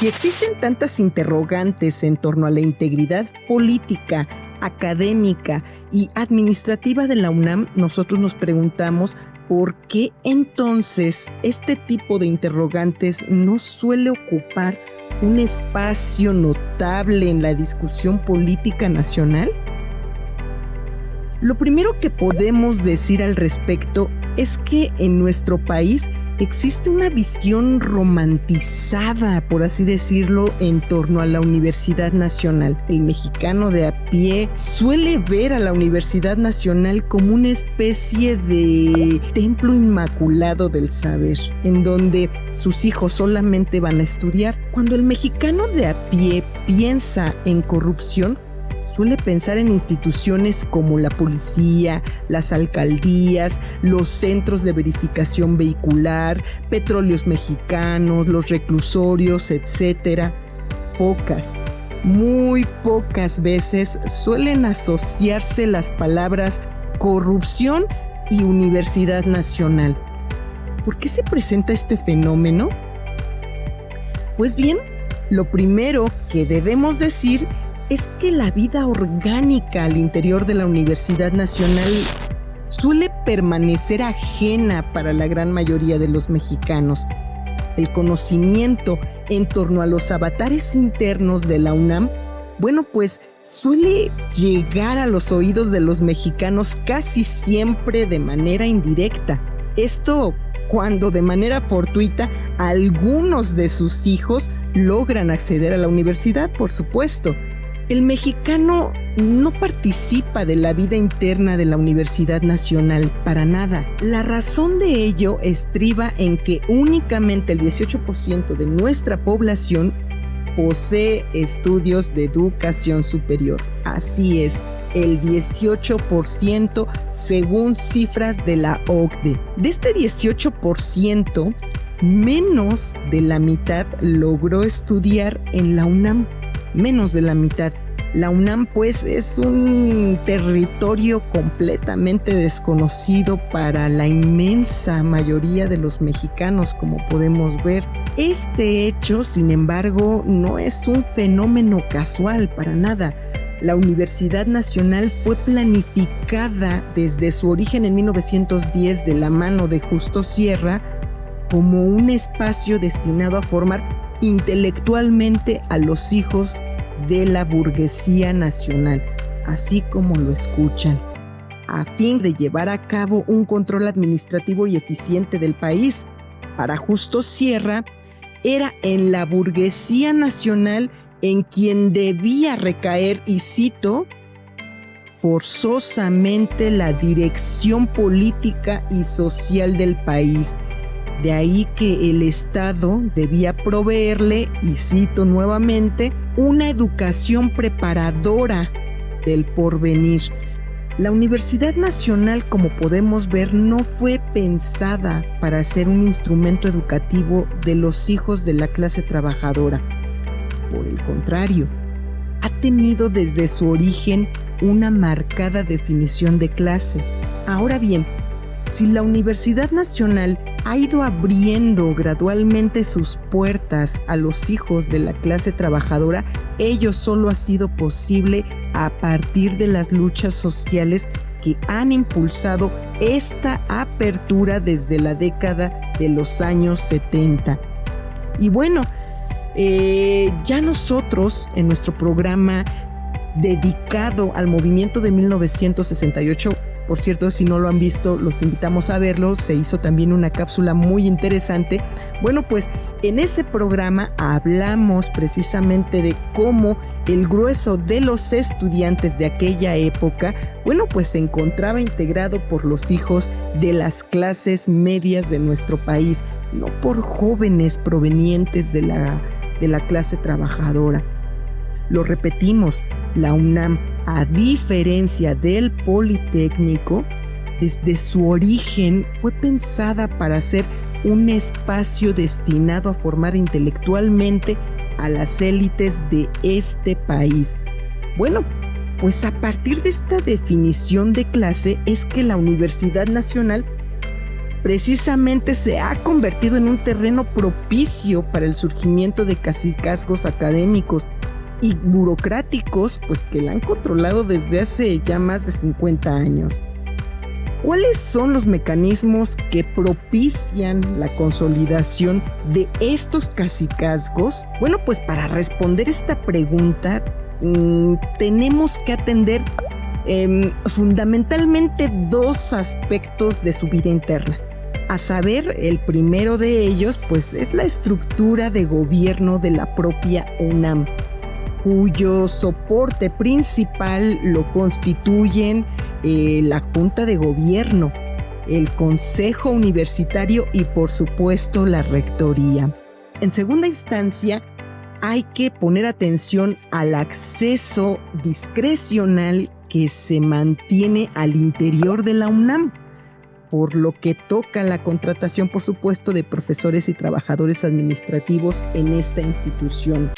Si existen tantas interrogantes en torno a la integridad política, académica y administrativa de la UNAM, nosotros nos preguntamos por qué entonces este tipo de interrogantes no suele ocupar un espacio notable en la discusión política nacional. Lo primero que podemos decir al respecto es que en nuestro país existe una visión romantizada, por así decirlo, en torno a la Universidad Nacional. El mexicano de a pie suele ver a la Universidad Nacional como una especie de templo inmaculado del saber, en donde sus hijos solamente van a estudiar. Cuando el mexicano de a pie piensa en corrupción, suele pensar en instituciones como la policía, las alcaldías, los centros de verificación vehicular, petróleos mexicanos, los reclusorios, etc. Muy pocas veces suelen asociarse las palabras corrupción y Universidad Nacional. ¿Por qué se presenta este fenómeno? Pues bien, lo primero que debemos decir es que la vida orgánica al interior de la Universidad Nacional suele permanecer ajena para la gran mayoría de los mexicanos. El conocimiento en torno a los avatares internos de la UNAM, pues suele llegar a los oídos de los mexicanos casi siempre de manera indirecta. Esto cuando de manera fortuita algunos de sus hijos logran acceder a la universidad, por supuesto. El mexicano no participa de la vida interna de la Universidad Nacional para nada. La razón de ello estriba en que únicamente el 18% de nuestra población posee estudios de educación superior. Así es, el 18% según cifras de la OCDE. De este 18%, menos de la mitad logró estudiar en la UNAM. Menos de la mitad. La UNAM, es un territorio completamente desconocido para la inmensa mayoría de los mexicanos, como podemos ver. Este hecho, sin embargo, no es un fenómeno casual para nada. La Universidad Nacional fue planificada desde su origen en 1910 de la mano de Justo Sierra como un espacio destinado a formar intelectualmente a los hijos de la burguesía nacional, así como lo escuchan, a fin de llevar a cabo un control administrativo y eficiente del país. Para Justo Sierra, era en la burguesía nacional en quien debía recaer, y cito, forzosamente la dirección política y social del país. De ahí que el Estado debía proveerle, y cito nuevamente, una educación preparadora del porvenir. La Universidad Nacional, como podemos ver, no fue pensada para ser un instrumento educativo de los hijos de la clase trabajadora. Por el contrario, ha tenido desde su origen una marcada definición de clase. Ahora bien, si la Universidad Nacional ha ido abriendo gradualmente sus puertas a los hijos de la clase trabajadora, ello solo ha sido posible a partir de las luchas sociales que han impulsado esta apertura desde la década de los años 70. Y ya nosotros en nuestro programa dedicado al movimiento de 1968, por cierto, si no lo han visto, los invitamos a verlo. Se hizo también una cápsula muy interesante. En ese programa hablamos precisamente de cómo el grueso de los estudiantes de aquella época, se encontraba integrado por los hijos de las clases medias de nuestro país, no por jóvenes provenientes de la clase trabajadora. Lo repetimos, la UNAM, a diferencia del Politécnico, desde su origen fue pensada para ser un espacio destinado a formar intelectualmente a las élites de este país. A partir de esta definición de clase es que la Universidad Nacional precisamente se ha convertido en un terreno propicio para el surgimiento de cacicazgos académicos y burocráticos, pues que la han controlado desde hace ya más de 50 años. ¿Cuáles son los mecanismos que propician la consolidación de estos cacicazgos? Bueno, pues para responder esta pregunta tenemos que atender fundamentalmente dos aspectos de su vida interna. A saber, el primero de ellos pues es la estructura de gobierno de la propia UNAM, cuyo soporte principal lo constituyen la Junta de Gobierno, el Consejo Universitario y por supuesto la Rectoría. En segunda instancia, hay que poner atención al acceso discrecional que se mantiene al interior de la UNAM, por lo que toca la contratación, por supuesto, de profesores y trabajadores administrativos en esta institución.